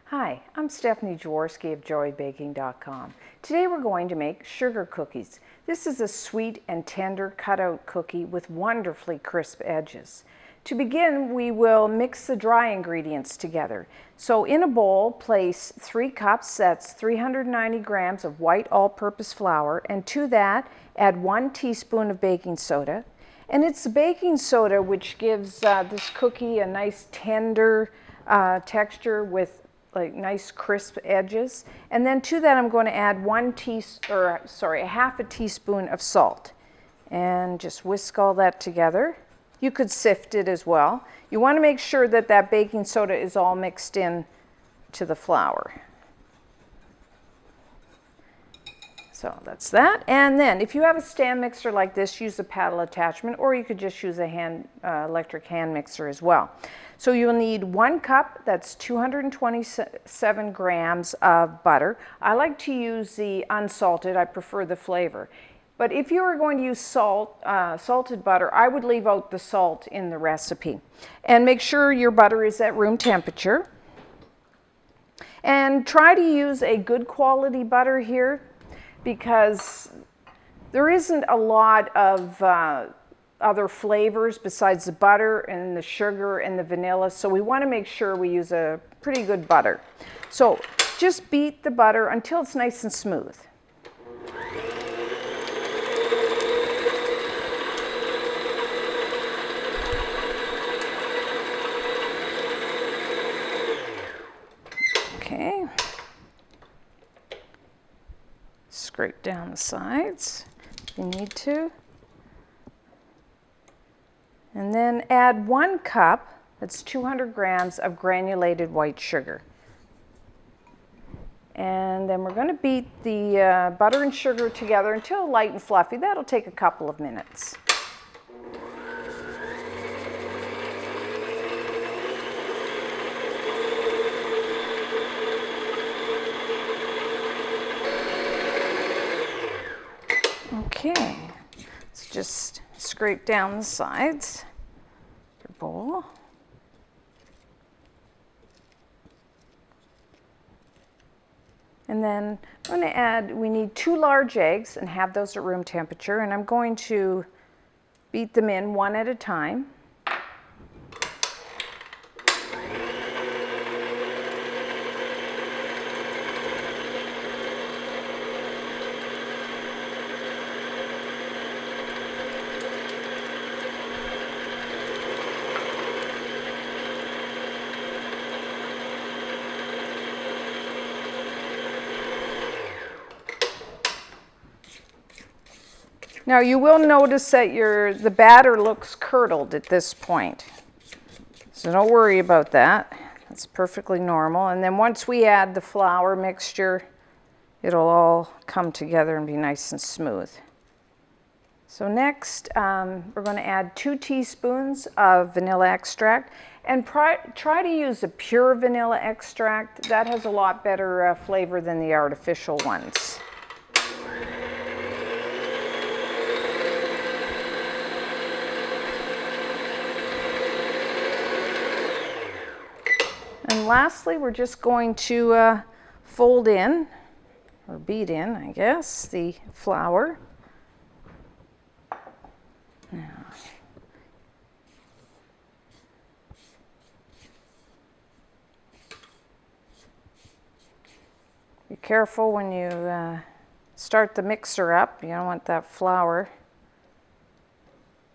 Hi, I'm Stephanie Jaworski of joybaking.com. Today we're going to make sugar cookies. This is a sweet and tender cutout cookie with wonderfully crisp edges. To begin, we will mix the dry ingredients together. So in a bowl, place 3 cups, that's 390 grams of white all-purpose flour, and to that, add 1 teaspoon of baking soda. And it's the baking soda which gives this cookie a nice tender texture with like nice crisp edges. And then to that I'm going to add a half a teaspoon of salt. And just whisk all that together. You could sift it as well. You want to make sure that that baking soda is all mixed in to the flour. So that's that. And then if you have a stand mixer like this, use a paddle attachment, or you could just use a electric hand mixer as well. So you'll need 1 cup, that's 227 grams of butter. I like to use the unsalted, I prefer the flavor. But if you are going to use salted butter, I would leave out the salt in the recipe. And make sure your butter is at room temperature. And try to use a good quality butter here, because there isn't a lot of other flavors besides the butter and the sugar and the vanilla, so we want to make sure we use a pretty good butter. So just beat the butter until it's nice and smooth. Okay. Scrape down the sides if you need to. And then add 1 cup, that's 200 grams of granulated white sugar. And then we're going to beat the butter and sugar together until light and fluffy. That'll take a couple of minutes. Okay, let's just scrape down the sides of your bowl. And then I'm going to add, we need 2 large eggs and have those at room temperature, and I'm going to beat them in one at a time. Now you will notice that the batter looks curdled at this point. So don't worry about that. That's perfectly normal. And then once we add the flour mixture, it'll all come together and be nice and smooth. So next, we're going to add 2 teaspoons of vanilla extract. And try to use a pure vanilla extract. That has a lot better flavor than the artificial ones. And lastly, we're just going to fold in, or beat in, I guess, the flour. Now, be careful when you start the mixer up. You don't want that flour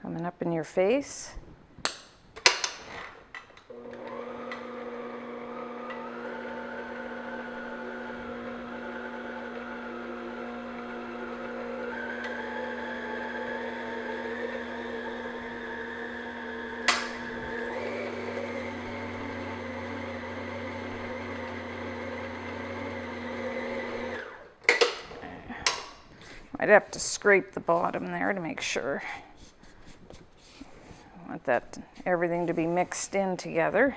coming up in your face. I'd have to scrape the bottom there to make sure. I want everything to be mixed in together.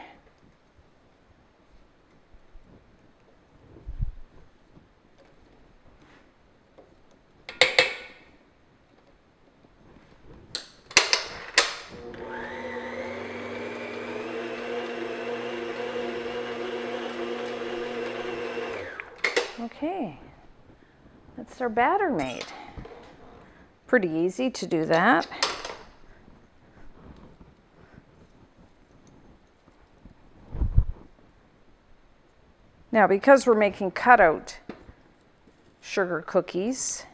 Okay, that's our batter made. Pretty easy to do that. Now, because we're making cutout sugar cookies,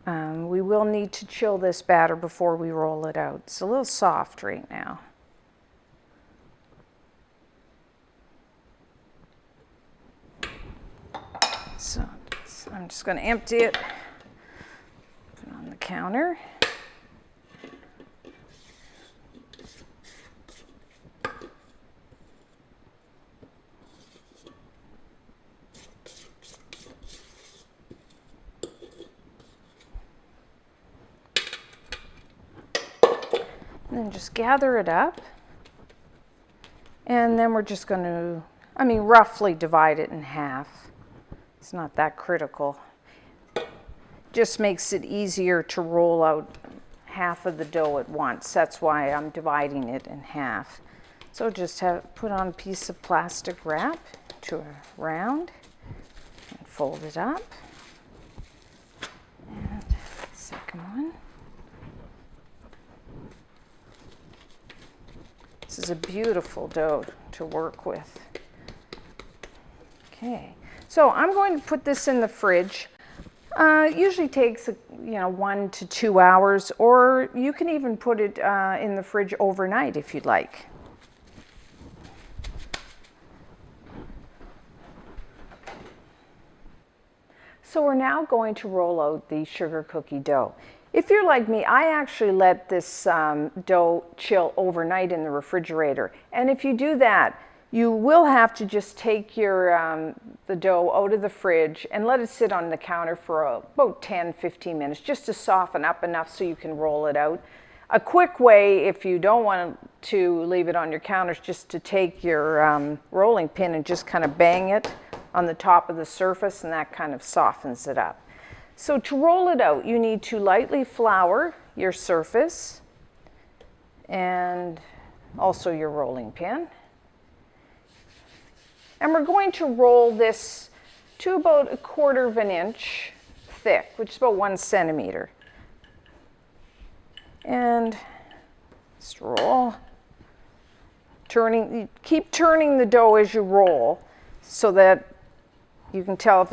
we will need to chill this batter before we roll it out. It's a little soft right now. So I'm just going to empty it, put it on the counter. And then just gather it up. And then we're just going to, roughly divide it in half. It's not that critical. Just makes it easier to roll out half of the dough at once. That's why I'm dividing it in half. So just put on a piece of plastic wrap to a round and fold it up. And second one. This is a beautiful dough to work with. Okay, so I'm going to put this in the fridge. It usually takes 1 to 2 hours, or you can even put it in the fridge overnight if you'd like. So we're now going to roll out the sugar cookie dough. If you're like me, I actually let this dough chill overnight in the refrigerator. And if you do that, you will have to just take your the dough out of the fridge and let it sit on the counter for about 10-15 minutes just to soften up enough so you can roll it out. A quick way, if you don't want to leave it on your counter, is just to take your rolling pin and just kind of bang it on the top of the surface, and that kind of softens it up. So to roll it out, you need to lightly flour your surface and also your rolling pin. And we're going to roll this to about 1/4 of an inch thick, which is about 1 centimeter. And just roll. Keep turning the dough as you roll so that you can tell if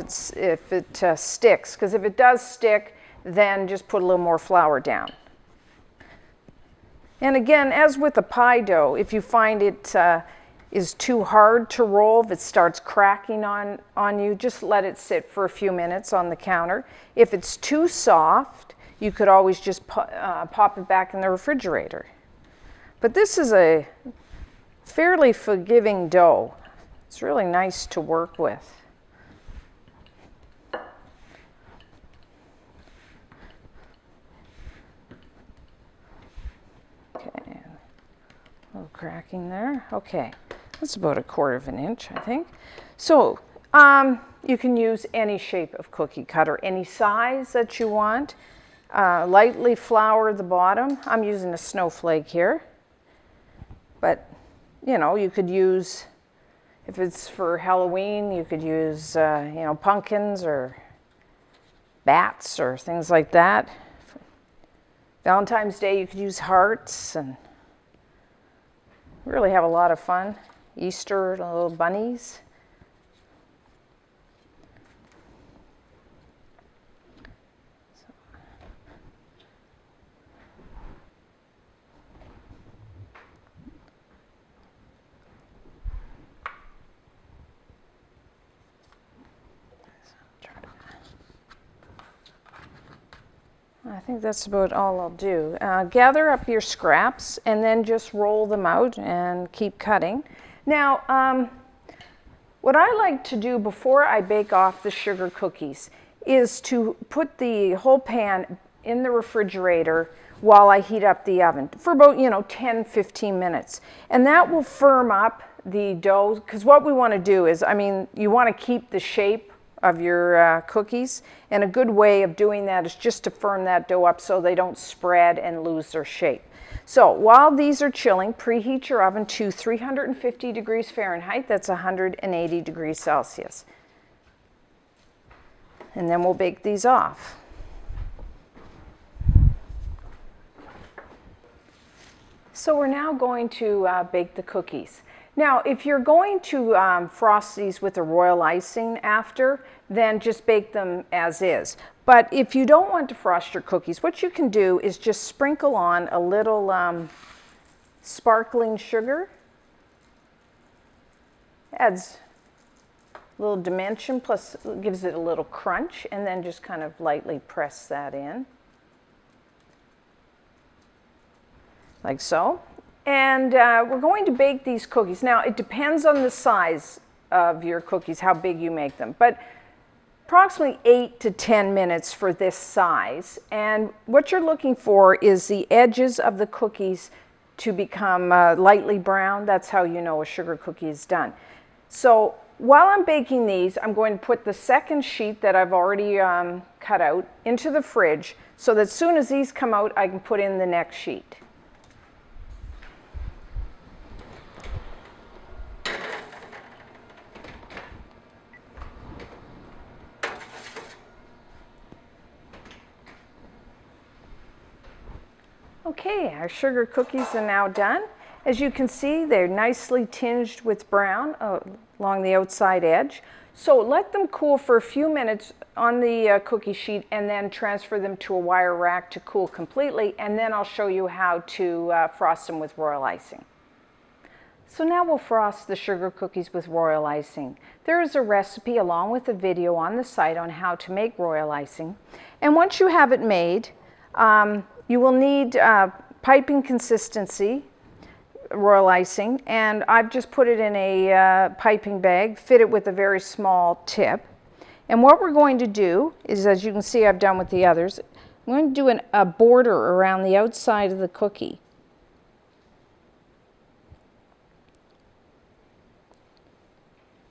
it sticks, because if it does stick, then just put a little more flour down. And again, as with the pie dough, if you find it is too hard to roll, if it starts cracking on you, just let it sit for a few minutes on the counter. If it's too soft, you could always just pop it back in the refrigerator. But this is a fairly forgiving dough. It's really nice to work with. Okay, a little cracking there. Okay, that's about 1/4 of an inch, I think. So you can use any shape of cookie cutter, any size that you want. Lightly flour the bottom. I'm using a snowflake here, but you could use, if it's for Halloween, you could use pumpkins or bats or things like that. Valentine's Day, you could use hearts, and really have a lot of fun. Easter, little bunnies. I think that's about all I'll do. Gather up your scraps and then just roll them out and keep cutting. Now, what I like to do before I bake off the sugar cookies is to put the whole pan in the refrigerator while I heat up the oven for about 10-15 minutes. And that will firm up the dough, because what we want to do is, you want to keep the shape of your cookies, and a good way of doing that is just to firm that dough up so they don't spread and lose their shape. So while these are chilling, preheat your oven to 350 degrees Fahrenheit, that's 180 degrees Celsius. And then we'll bake these off. So we're now going to bake the cookies. Now, if you're going to frost these with a royal icing after, then just bake them as is. But if you don't want to frost your cookies, what you can do is just sprinkle on a little sparkling sugar. Adds a little dimension, plus gives it a little crunch, and then just kind of lightly press that in. Like so. And we're going to bake these cookies. Now, it depends on the size of your cookies, how big you make them, but approximately 8 to 10 minutes for this size. And what you're looking for is the edges of the cookies to become lightly brown. That's how you know a sugar cookie is done. So while I'm baking these, I'm going to put the second sheet that I've already cut out into the fridge so that as soon as these come out, I can put in the next sheet. Okay, our sugar cookies are now done. As you can see, they're nicely tinged with brown along the outside edge. So let them cool for a few minutes on the cookie sheet and then transfer them to a wire rack to cool completely, and then I'll show you how to frost them with royal icing. So now we'll frost the sugar cookies with royal icing. There is a recipe along with a video on the site on how to make royal icing. And once you have it made, you will need piping consistency royal icing, and I've just put it in a piping bag, fit it with a very small tip. And what we're going to do is, as you can see I've done with the others, I'm going to do a border around the outside of the cookie.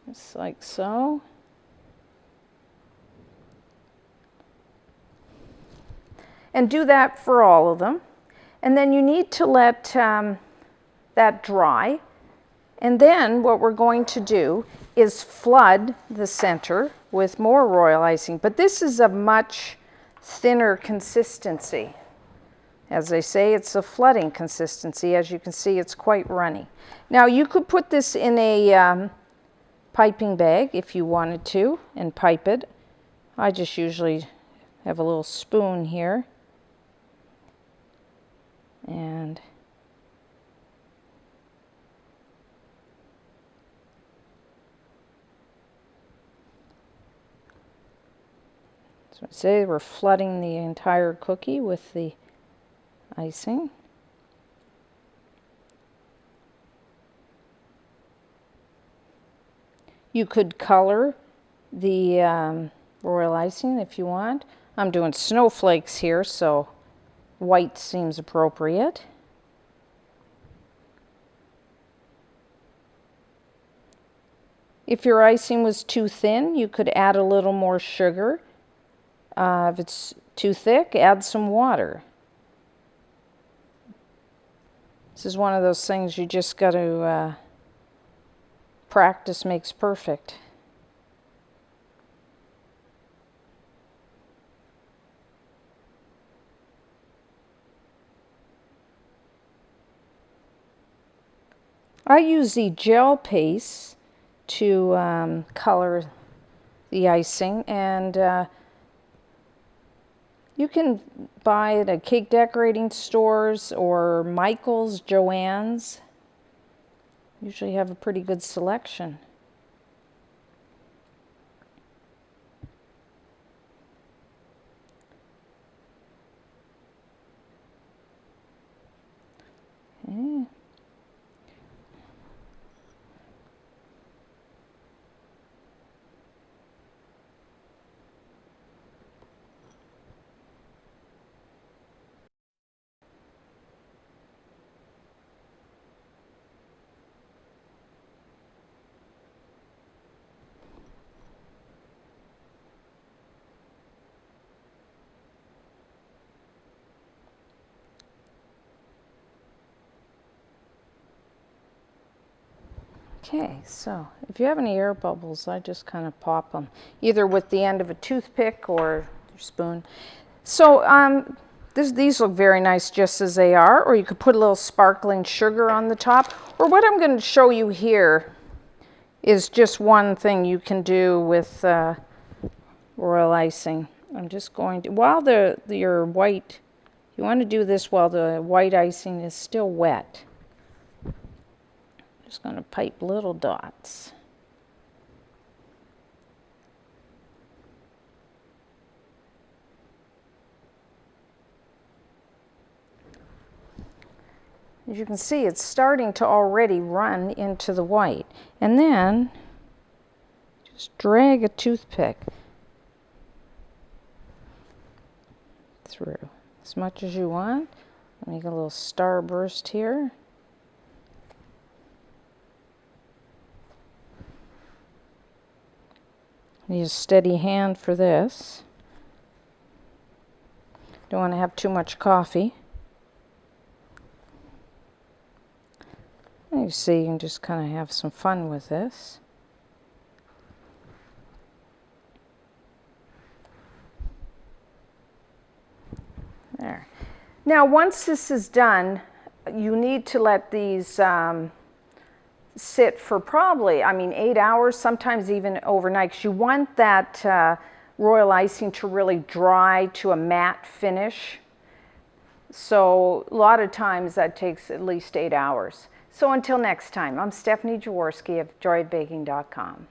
Just like so. And do that for all of them. And then you need to let that dry. And then what we're going to do is flood the center with more royal icing. But this is a much thinner consistency. As I say, it's a flooding consistency. As you can see, it's quite runny. Now you could put this in a piping bag if you wanted to and pipe it. I just usually have a little spoon here. And so I say we're flooding the entire cookie with the icing. You could color the royal icing if you want. I'm doing snowflakes here, so white seems appropriate. If your icing was too thin, you could add a little more sugar. If it's too thick, add some water. This is one of those things you just got to practice makes perfect. I use the gel paste to color the icing, and you can buy it at cake decorating stores or Michael's, Joann's. Usually have a pretty good selection. Okay. Okay, so if you have any air bubbles, I just kind of pop them, either with the end of a toothpick or your spoon. So these look very nice just as they are, or you could put a little sparkling sugar on the top. Or what I'm going to show you here is just one thing you can do with royal icing. I'm just going to, while your white, you want to do this while the white icing is still wet. Just going to pipe little dots. As you can see, it's starting to already run into the white. And then just drag a toothpick through as much as you want. Make a little starburst here. Need a steady hand for this. Don't want to have too much coffee. You see, you can just kind of have some fun with this. There. Now, once this is done, you need to let these sit for probably, 8 hours, sometimes even overnight, because you want that royal icing to really dry to a matte finish. So a lot of times that takes at least 8 hours. So until next time, I'm Stephanie Jaworski of joybaking.com.